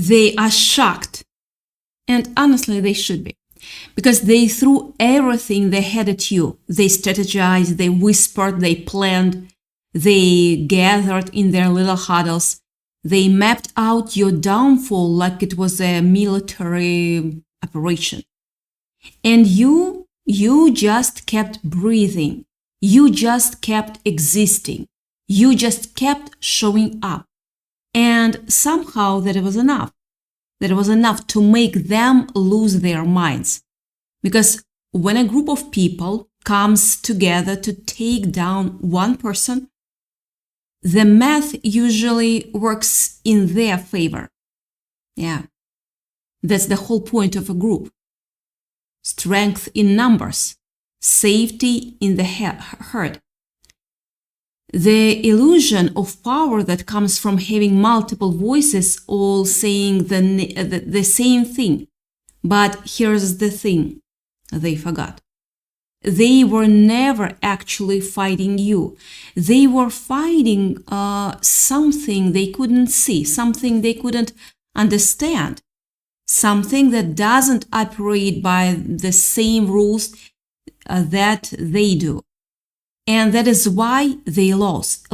They are shocked. And honestly, they should be. Because they threw everything they had at you. They strategized, they whispered, they planned, they gathered in their little huddles. They mapped out your downfall like it was a military operation. And you just kept breathing. You just kept existing. You just kept showing up. And somehow that was enough. That was enough to make them lose their minds. Because when a group of people comes together to take down one person, the math usually works in their favor. Yeah, that's the whole point of a group. Strength in numbers, safety in the herd. The illusion of power that comes from having multiple voices all saying the same thing. But here's the thing, they forgot. They were never actually fighting you. They were fighting something they couldn't see, something they couldn't understand, something that doesn't operate by the same rules that they do. And that is why they lost.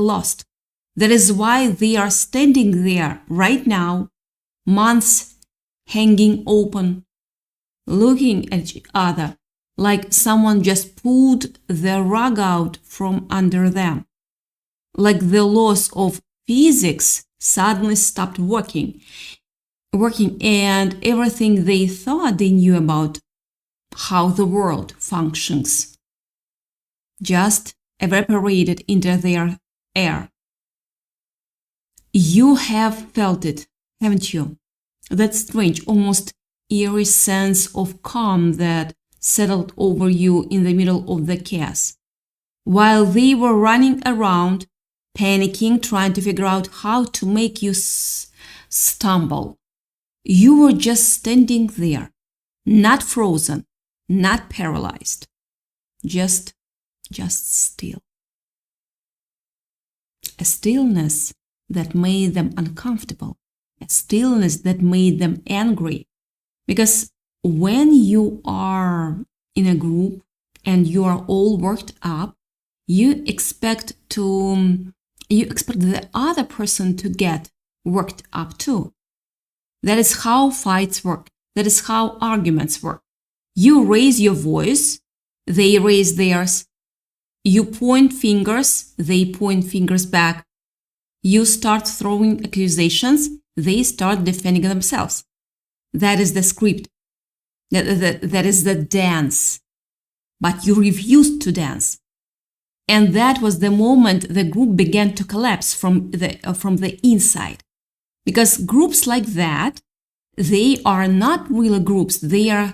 That is why they are standing there right now, months hanging open, looking at each other like someone just pulled the rug out from under them. Like the laws of physics suddenly stopped working, and everything they thought they knew about how the world functions just evaporated into their air. You have felt it, haven't you? That strange, almost eerie sense of calm that settled over you in the middle of the chaos. While they were running around, panicking, trying to figure out how to make you stumble, you were just standing there, not frozen, not paralyzed, just still. A stillness that made them uncomfortable, a stillness that made them angry. Because when you are in a group and you are all worked up, you expect the other person to get worked up too. That is how fights work. That is how arguments work. You raise your voice, they raise theirs. You point fingers, they point fingers back. You start throwing accusations, they start defending themselves. That is the script. That is the dance. But you refused to dance. And that was the moment the group began to collapse from the inside. Because groups like that, they are not real groups. They are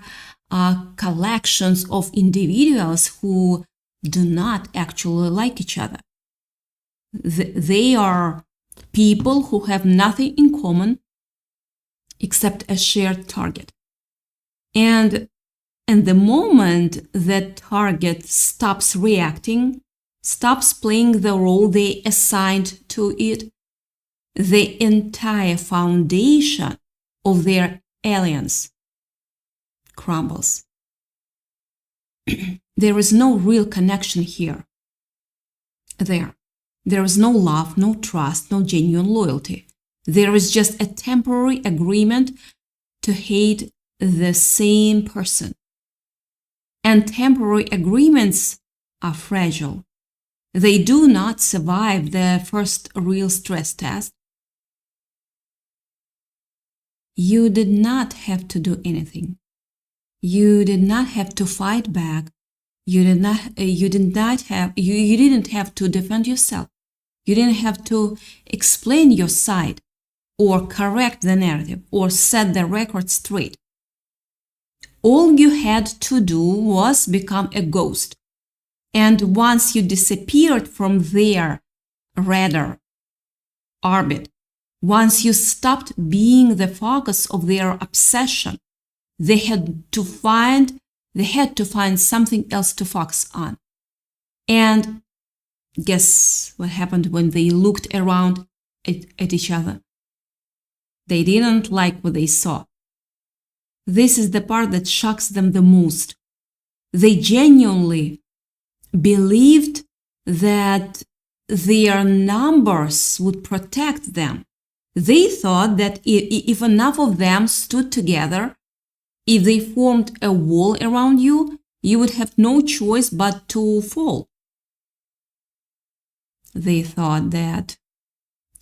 collections of individuals who do not actually like each other. They are people who have nothing in common except a shared target. And the moment that target stops reacting, stops playing the role they assigned to it, the entire foundation of their alliance crumbles. There is no real connection here. There is no love, no trust, no genuine loyalty. There is just a temporary agreement to hate the same person. And temporary agreements are fragile. They do not survive the first real stress test. You did not have to do anything. You did not have to fight back. You didn't have to defend yourself. You didn't have to explain your side or correct the narrative or set the record straight. All you had to do was become a ghost. And once you disappeared from their radar orbit, once you stopped being the focus of their obsession, they had to find something else to focus on. And guess what happened when they looked around at each other? They didn't like what they saw. This is the part that shocks them the most. They genuinely believed that their numbers would protect them. They thought that if enough of them stood together, if they formed a wall around you, you would have no choice but to fall. They thought that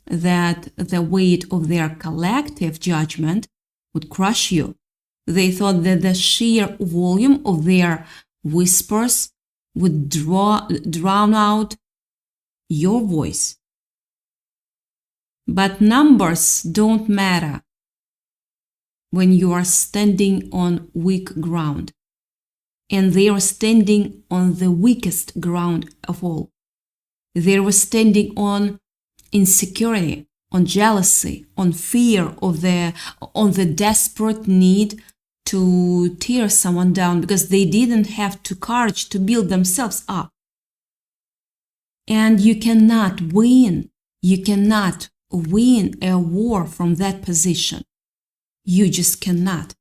the weight of their collective judgment would crush you. They thought that the sheer volume of their whispers would drown out your voice. But numbers don't matter when you are standing on weak ground. And they are standing on the weakest ground of all. They were standing on insecurity, on jealousy, on fear of on the desperate need to tear someone down because they didn't have the courage to build themselves up. And you cannot win. You cannot win a war from that position. You just cannot.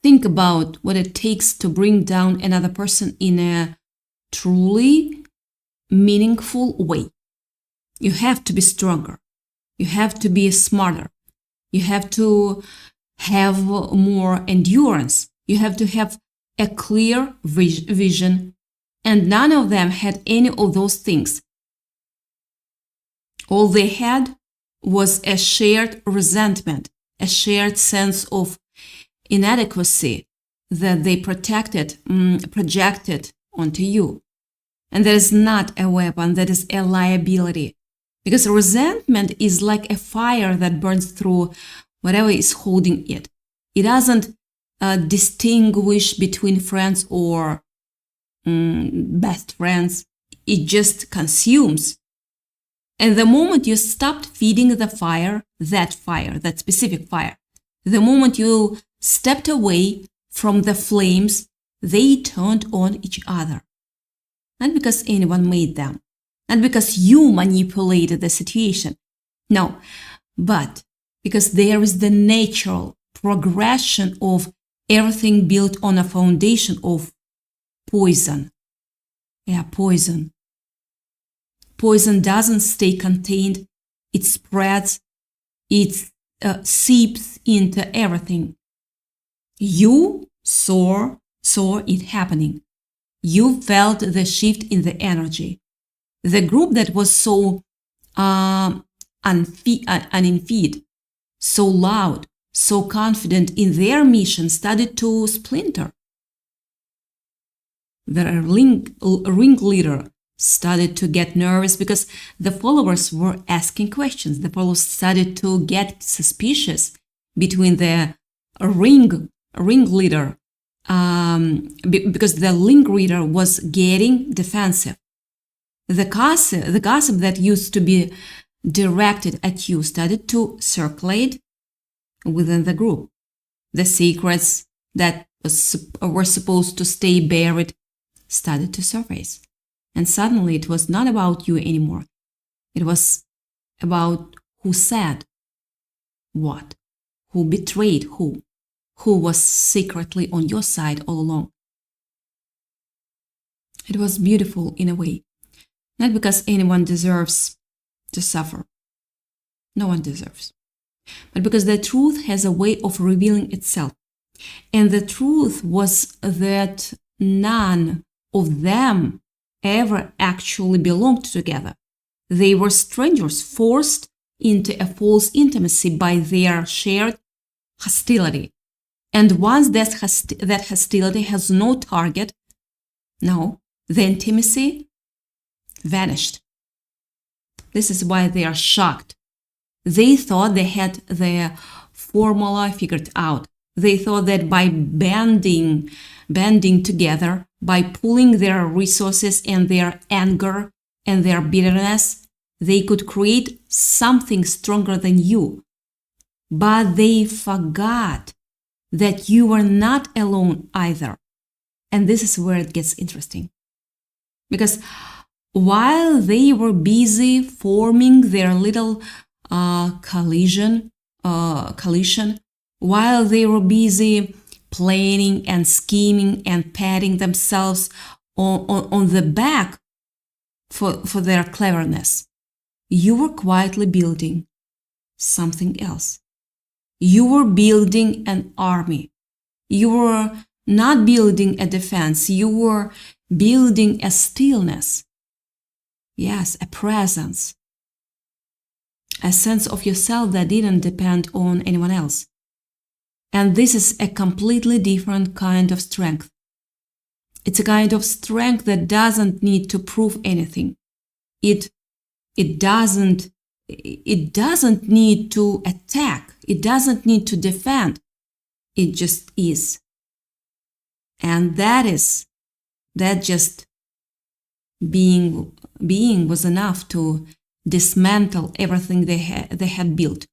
Think about what it takes to bring down another person in a truly meaningful way. You have to be stronger. You have to be smarter. You have to have more endurance. You have to have a clear vision. And none of them had any of those things. All they had was a shared resentment, a shared sense of inadequacy that they projected onto you. And that is not a weapon, that is a liability. Because resentment is like a fire that burns through whatever is holding it. It doesn't distinguish between friends or best friends. It just consumes. And the moment you stopped feeding the fire, that specific fire, the moment you stepped away from the flames, they turned on each other. Not because anyone made them, not because you manipulated the situation. No, but because there is the natural progression of everything built on a foundation of poison. Yeah, poison. Poison doesn't stay contained. It spreads. It seeps into everything. You saw it happening. You felt the shift in the energy. The group that was so unfeed, so loud, so confident in their mission started to splinter. The ringleader started to get nervous because the followers were asking questions. The followers started to get suspicious between the ringleader because the ringleader was getting defensive. The gossip that used to be directed at you started to circulate within the group. The secrets that were supposed to stay buried started to surface. And suddenly it was not about you anymore. It was about who said what, who betrayed who was secretly on your side all along. It was beautiful in a way, not because anyone deserves to suffer. No one deserves. But because the truth has a way of revealing itself. And the truth was that none of them ever actually belonged together. They were strangers forced into a false intimacy by their shared hostility. And once that hostility has no target, no, the intimacy vanished. This is why they are shocked. They thought they had the formula figured out. They thought that by banding together, by pooling their resources and their anger and their bitterness, they could create something stronger than you. But they forgot that you were not alone either. And this is where it gets interesting. Because while they were busy forming their little collision, while they were busy planning and scheming and patting themselves on the back for their cleverness. You were quietly building something else. You were building an army. You were not building a defense. You were building a stillness. Yes, a presence. A sense of yourself that didn't depend on anyone else. And this is a completely different kind of strength. It's a kind of strength that doesn't need to prove anything. It doesn't need to attack. It doesn't need to defend. It just is. And that just being was enough to dismantle everything they had built.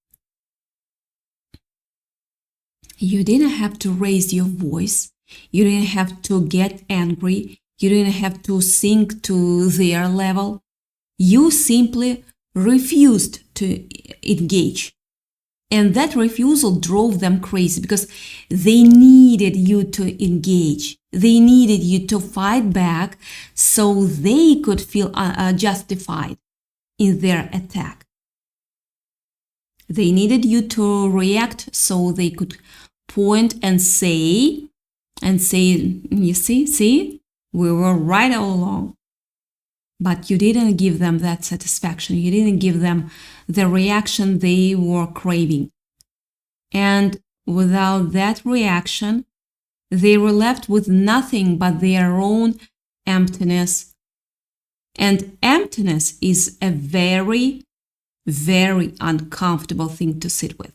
You didn't have to raise your voice. You didn't have to get angry. You didn't have to sink to their level. You simply refused to engage. And that refusal drove them crazy because they needed you to engage. They needed you to fight back so they could feel justified in their attack. They needed you to react so they could point and say, you see, we were right all along. But you didn't give them that satisfaction. You didn't give them the reaction they were craving. And without that reaction, they were left with nothing but their own emptiness. And emptiness is a very, very uncomfortable thing to sit with.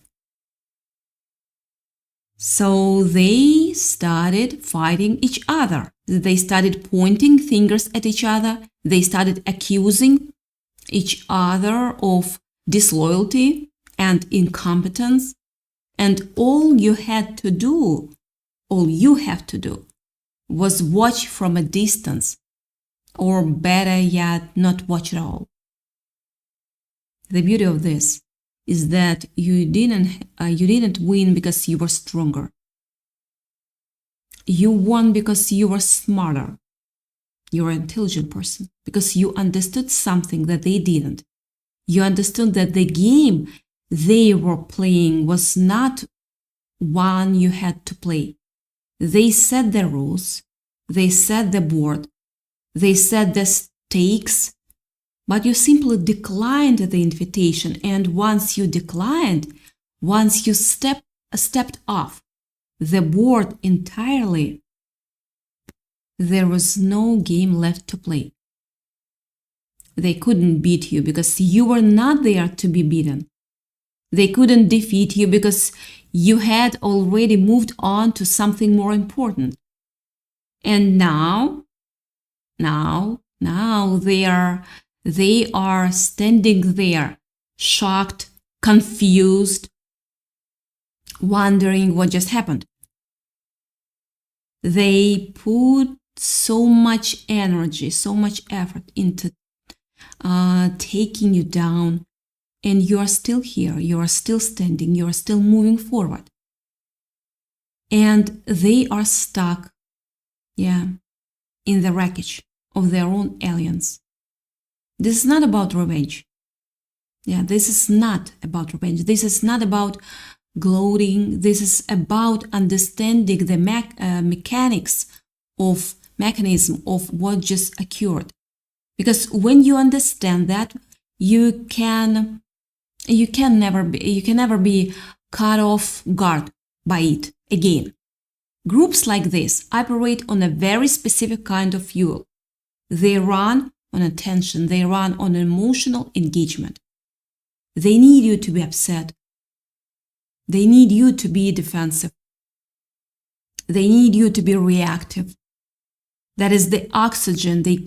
So they started fighting each other. They started pointing fingers at each other. They started accusing each other of disloyalty and incompetence. And all you have to do was watch from a distance, or better yet, not watch at all. The beauty of this is that you didn't win because you were stronger. You won because you were smarter. You were an intelligent person because you understood something that they didn't. You understood that the game they were playing was not one you had to play. They set the rules, they set the board, they set the stakes, but you simply declined the invitation. And once you declined, once you stepped off the board entirely, there was no game left to play. They couldn't beat you because you were not there to be beaten. They couldn't defeat you because you had already moved on to something more important. And now they are standing there, shocked, confused, wondering what just happened. They put so much energy, so much effort into taking you down, and you are still here, you are still standing, you are still moving forward. And they are stuck, in the wreckage of their own aliens. This is not about revenge. This is not about revenge. This is not about gloating. This is about understanding the mechanism of what just occurred. Because when you understand that, you can never be caught off guard by it again. Groups like this operate on a very specific kind of fuel. They run on attention. They run on emotional engagement. They need you to be upset. They need you to be defensive. They need you to be reactive. That is the oxygen that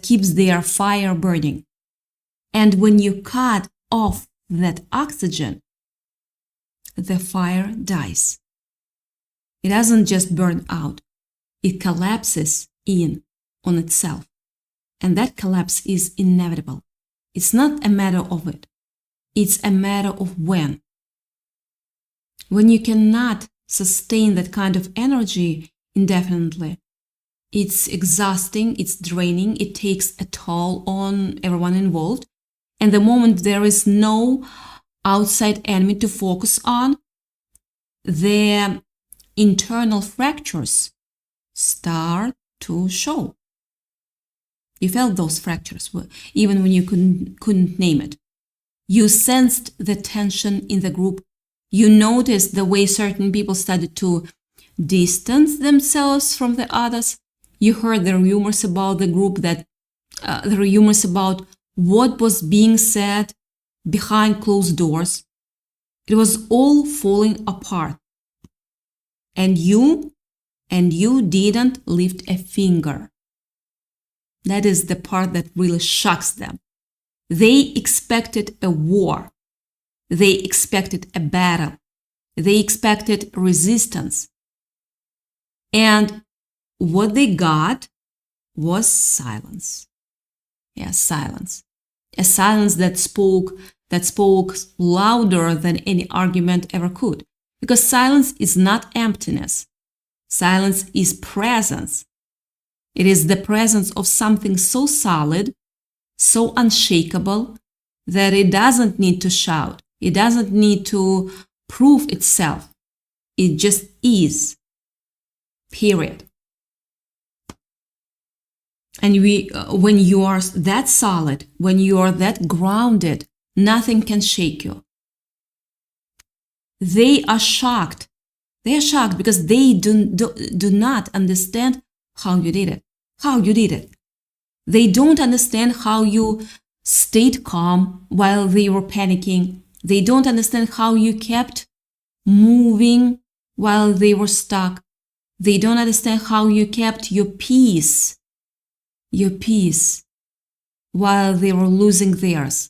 keeps their fire burning. And when you cut off that oxygen, the fire dies. It doesn't just burn out. It collapses in on itself. And that collapse is inevitable. It's not a matter of it. It's a matter of when. When you cannot sustain that kind of energy indefinitely, it's exhausting, it's draining, it takes a toll on everyone involved. And the moment there is no outside enemy to focus on, the internal fractures start to show. You felt those fractures, even when you couldn't name it. You sensed the tension in the group. You noticed the way certain people started to distance themselves from the others. You heard the rumors about the group, the rumors about what was being said behind closed doors. It was all falling apart. And you didn't lift a finger. That is the part that really shocks them. They expected a war. They expected a battle. They expected resistance. And what they got was silence. Yeah, silence. A silence that spoke louder than any argument ever could. Because silence is not emptiness. Silence is presence. It is the presence of something so solid, so unshakable, that it doesn't need to shout. It doesn't need to prove itself. It just is. Period. And when you are that solid, when you are that grounded, nothing can shake you. They are shocked. They are shocked because they do not understand how you did it. How you did it. They don't understand how you stayed calm while they were panicking. They don't understand how you kept moving while they were stuck. They don't understand how you kept your peace while they were losing theirs.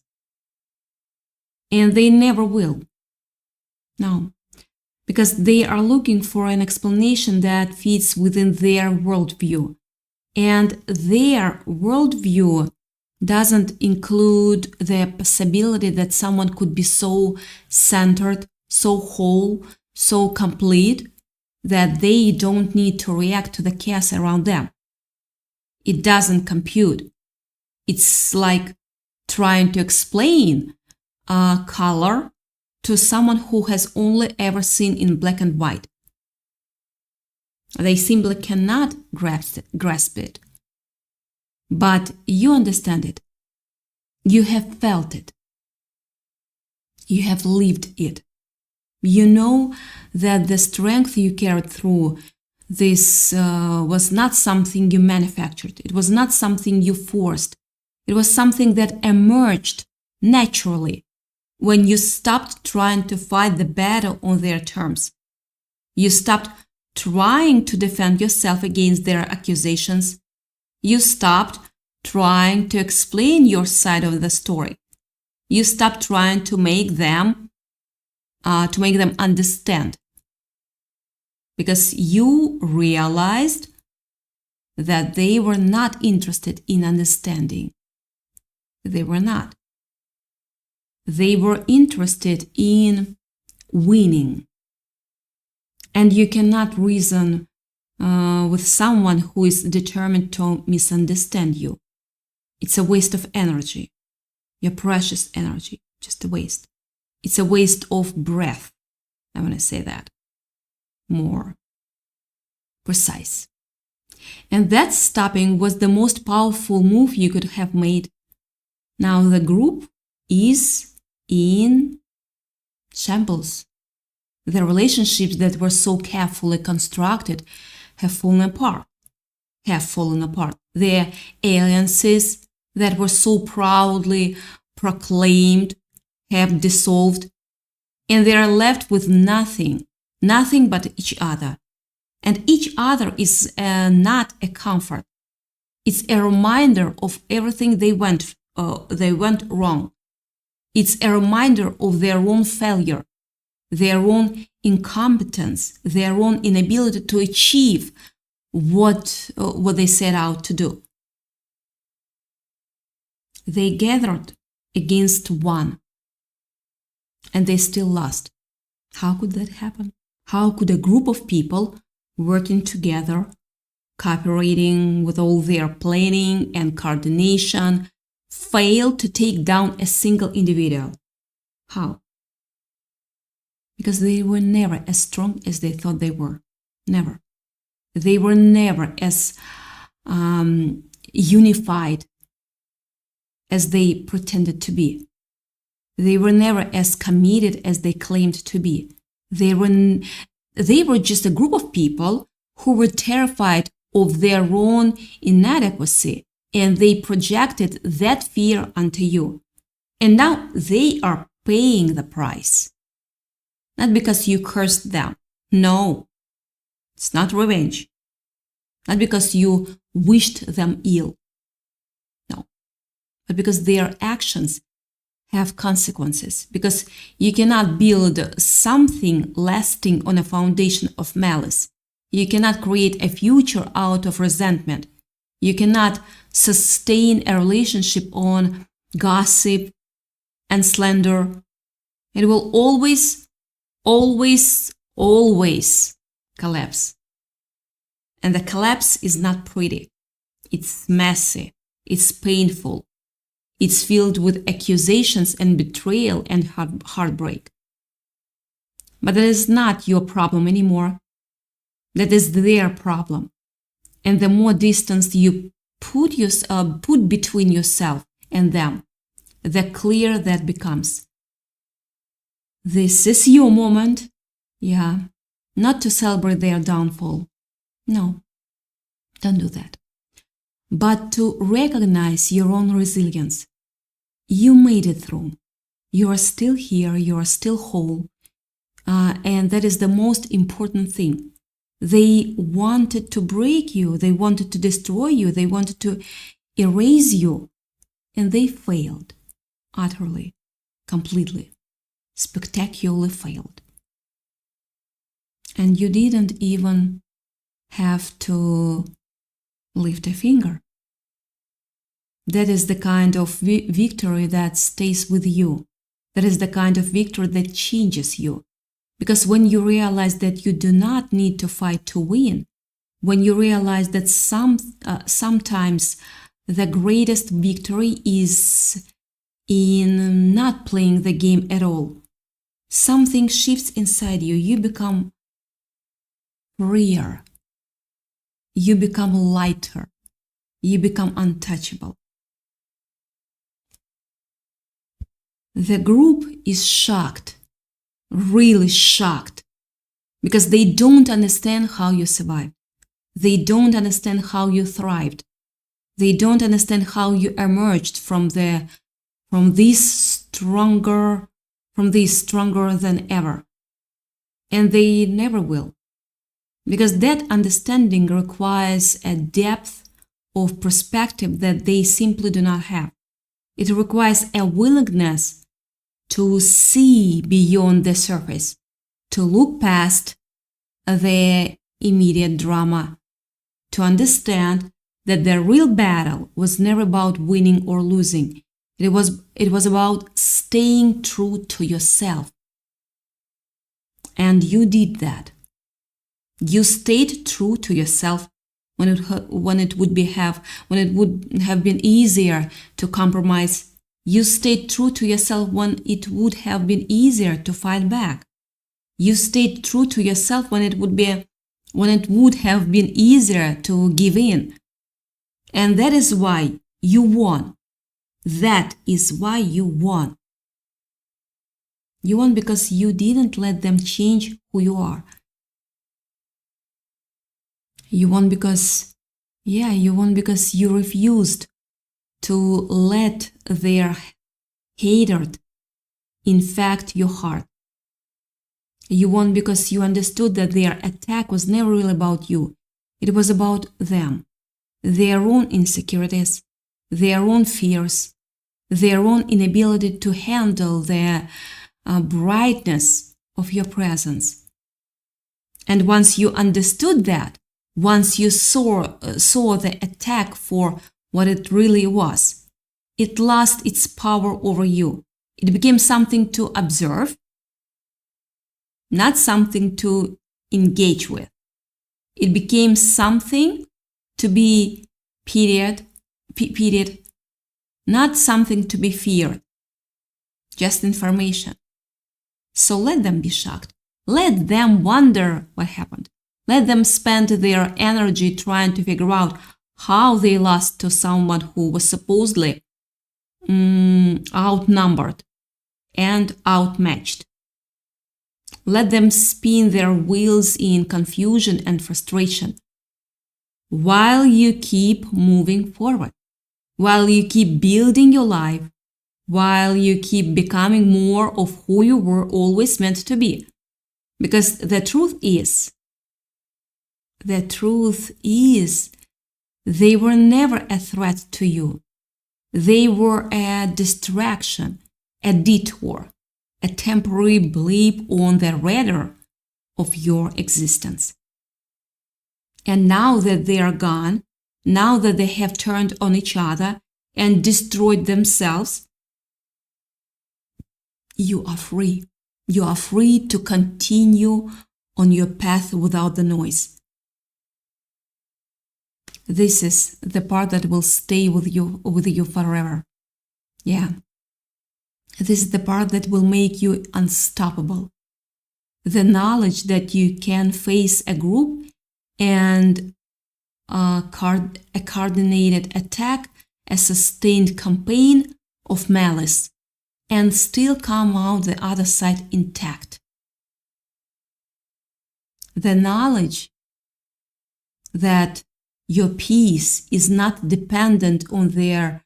And they never will. No, because they are looking for an explanation that fits within their worldview. And their worldview doesn't include the possibility that someone could be so centered, so whole, so complete, that they don't need to react to the chaos around them. It doesn't compute. It's like trying to explain color to someone who has only ever seen in black and white. They simply cannot grasp it. But you understand it. You have felt it. You have lived it. You know that the strength you carried through this was not something you manufactured. It was not something you forced. It was something that emerged naturally when you stopped trying to fight the battle on their terms. You stopped trying to defend yourself against their accusations. You stopped trying to explain your side of the story. You stopped trying to make them understand. Because you realized that they were not interested in understanding. They were not. They were interested in winning. And you cannot reason with someone who is determined to misunderstand you. It's a waste of energy. Your precious energy, just a waste. It's a waste of breath. I want to say that more precise. And that stopping was the most powerful move you could have made. Now the group is in shambles. The relationships that were so carefully constructed have fallen apart. The alliances that were so proudly proclaimed have dissolved, and they are left with nothing but each other. And each other is not a comfort. It's a reminder of everything they went wrong. It's a reminder of their own failure, their own incompetence, their own inability to achieve what they set out to do. They gathered against one. and they still lost. How could that happen? How could a group of people working together, cooperating with all their planning and coordination, fail to take down a single individual? How? Because they were never as strong as they thought they were. Never. They were never as unified as they pretended to be. They were never as committed as they claimed to be. They were just a group of people who were terrified of their own inadequacy, and they projected that fear onto you. And now they are paying the price. Not because you cursed them. No, it's not revenge. Not because you wished them ill. No, but because their actions have consequences. Because you cannot build something lasting on a foundation of malice. You cannot create a future out of resentment. You cannot sustain a relationship on gossip and slander. It will always collapse. And the collapse is not pretty. It's messy. It's painful. It's filled with accusations and betrayal and heartbreak. But that is not your problem anymore. That is their problem. And the more distance you put between yourself and them, the clearer that becomes. This is your moment, not to celebrate their downfall. No, don't do that. But to recognize your own resilience. You made it through. You are still here, you are still whole, and that is the most important thing. They wanted to break you, they wanted to destroy you, they wanted to erase you, and they failed, utterly, completely, spectacularly failed. And you didn't even have to lift a finger. That is the kind of victory that stays with you. That is the kind of victory that changes you. Because when you realize that you do not need to fight to win, when you realize that sometimes the greatest victory is in not playing the game at all, something shifts inside you. You become freer. You become lighter. You become untouchable. The group is shocked, really shocked, because they don't understand how you survived. They don't understand how you thrived. They don't understand how you emerged from this stronger than ever. And they never will. Because that understanding requires a depth of perspective that they simply do not have. It requires a willingness to see beyond the surface, to look past the immediate drama, to understand that the real battle was never about winning or losing. It was about staying true to yourself. And you did that. You stayed true to yourself when it would have been easier to compromise. You stayed true to yourself when it would have been easier to fight back. You stayed true to yourself when it would have been easier to give in. And that is why you won. That is why you won. You won because you didn't let them change who you are. You won because you refused to let their hatred infect your heart. You won because you understood that their attack was never really about you. It was about them, their own insecurities, their own fears, their own inability to handle the brightness of your presence. And once you understood that, once you saw the attack for what it really was, it lost its power over you. It became something to observe, not something to engage with. It became something to be period, not something to be feared, just information. So let them be shocked. Let them wonder what happened. Let them spend their energy trying to figure out how they lost to someone who was supposedly outnumbered and outmatched. Let them spin their wheels in confusion and frustration while you keep moving forward, while you keep building your life, while you keep becoming more of who you were always meant to be. Because the truth is, they were never a threat to you. They were a distraction, a detour, a temporary blip on the radar of your existence. And now that they are gone, now that they have turned on each other and destroyed themselves, you are free. You are free to continue on your path without the noise. This is the part that will stay with you forever. Yeah. This is the part that will make you unstoppable. The knowledge that you can face a group and a coordinated attack, a sustained campaign of malice, and still come out the other side intact. The knowledge that your peace is not dependent on the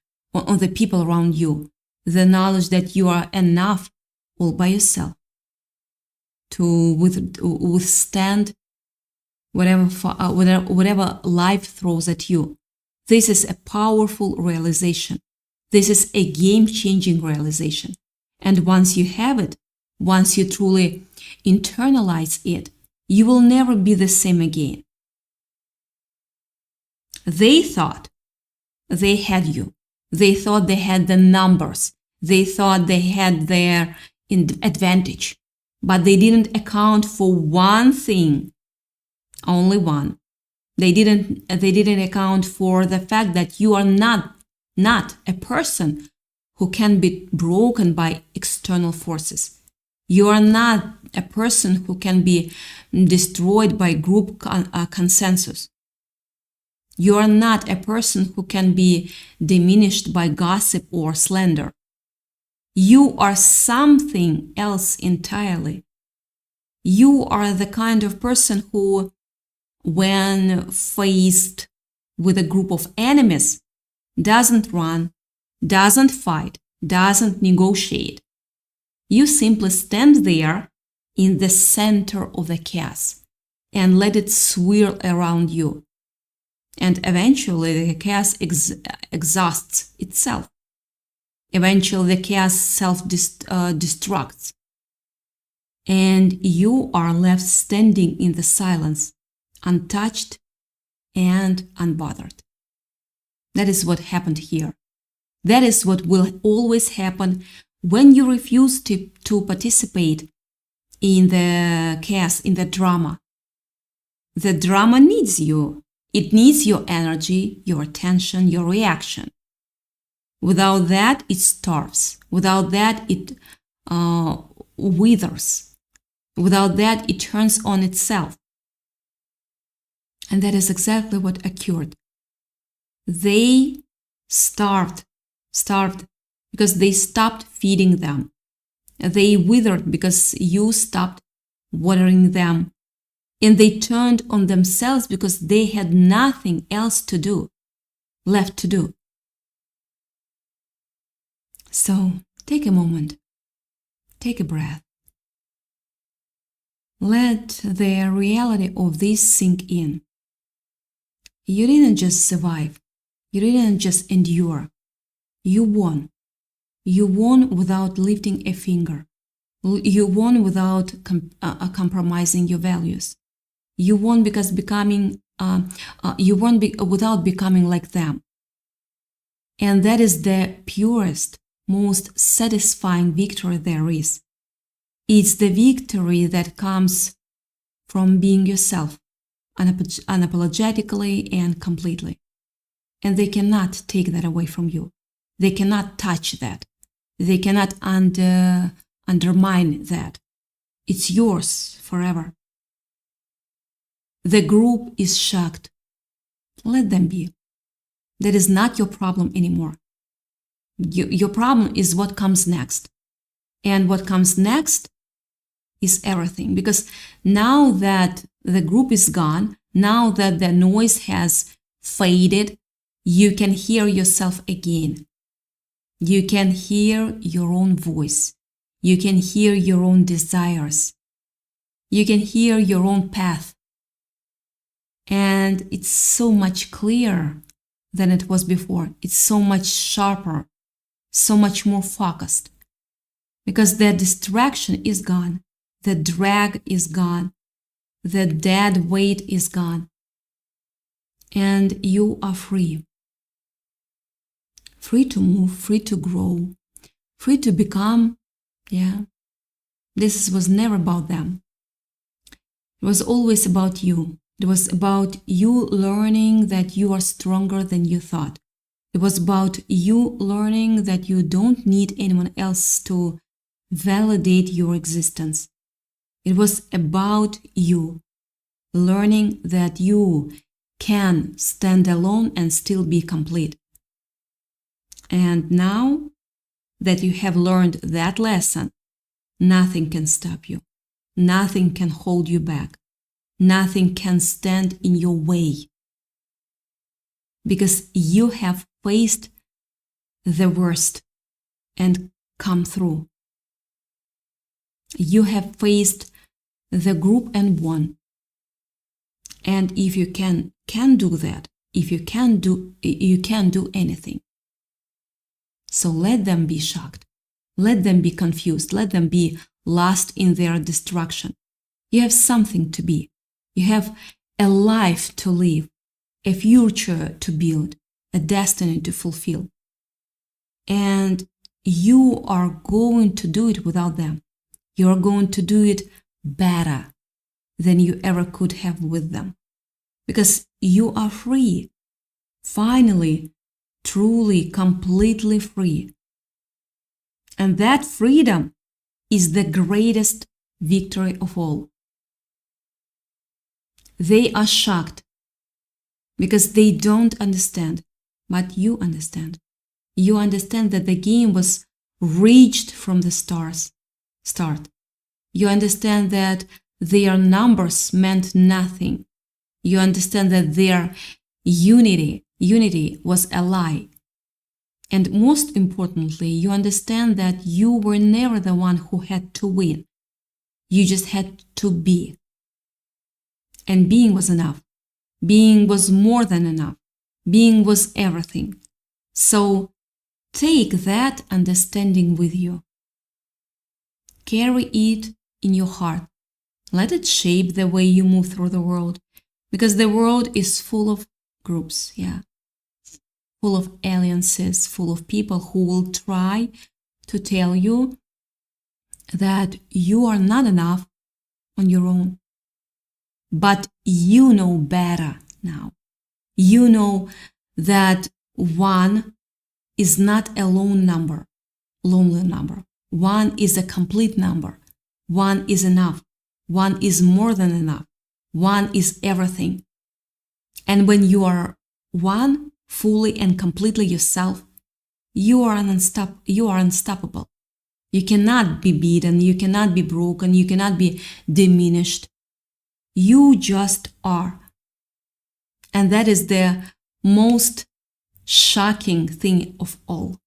people around you. The knowledge that you are enough all by yourself to withstand whatever life throws at you. This is a powerful realization. This is a game-changing realization. And once you have it, once you truly internalize it, you will never be the same again. They thought they had you. They thought they had the numbers. They thought they had their advantage. But they didn't account for one thing, only one. They didn't account for the fact that you are not a person who can be broken by external forces. You are not a person who can be destroyed by group consensus. You are not a person who can be diminished by gossip or slander. You are something else entirely. You are the kind of person who, when faced with a group of enemies, doesn't run, doesn't fight, doesn't negotiate. You simply stand there in the center of the chaos and let it swirl around you. And eventually the chaos exhausts itself. Eventually the chaos self-destructs. And you are left standing in the silence, untouched and unbothered. That is what happened here. That is what will always happen when you refuse to participate in the chaos, in the drama. The drama needs you. It needs your energy, your attention, your reaction. Without that, it starves. Without that, it withers. Without that, it turns on itself. And that is exactly what occurred. They starved because they stopped feeding them. They withered because you stopped watering them. And they turned on themselves because they had nothing else left to do. So take a moment, take a breath. Let the reality of this sink in. You didn't just survive. You didn't just endure. You won. You won without lifting a finger. You won without compromising your values. You won because without becoming like them. And that is the purest, most satisfying victory there is. It's the victory that comes from being yourself, unapologetically and completely. And they cannot take that away from you. They cannot touch that. They cannot undermine that. It's yours forever. The group is shocked. Let them be. That is not your problem anymore. Your problem is what comes next. And what comes next is everything. Because now that the group is gone, now that the noise has faded, you can hear yourself again. You can hear your own voice. You can hear your own desires. You can hear your own path. And it's so much clearer than it was before. It's so much sharper, so much more focused. Because the distraction is gone. The drag is gone. The dead weight is gone. And you are free. Free to move, free to grow, free to become. This was never about them. It was always about you. It was about you learning that you are stronger than you thought. It was about you learning that you don't need anyone else to validate your existence. It was about you learning that you can stand alone and still be complete. And now that you have learned that lesson, nothing can stop you. Nothing can hold you back. Nothing can stand in your way. Because you have faced the worst and come through. You have faced the group and won. And if you can do that, if you can do anything. So let them be shocked. Let them be confused. Let them be lost in their destruction. You have something to be. You have a life to live, a future to build, a destiny to fulfill. And you are going to do it without them. You are going to do it better than you ever could have with them. Because you are free. Finally, truly, completely free. And that freedom is the greatest victory of all. They are shocked because they don't understand, but you understand. You understand that the game was reached from the start. You understand that their numbers meant nothing. You understand that their unity was a lie. And most importantly, you understand that you were never the one who had to win. You just had to be. And being was enough. Being was more than enough. Being was everything. So take that understanding with you. Carry it in your heart. Let it shape the way you move through the world. Because the world is full of groups, full of alliances, full of people who will try to tell you that you are not enough on your own. But you know better now. You know that one is not a lonely number. One is a complete number. One is enough. One is more than enough. One is everything. And when you are one, fully and completely yourself, you are unstoppable. You cannot be beaten. You cannot be broken. You cannot be diminished. You just are. And that is the most shocking thing of all.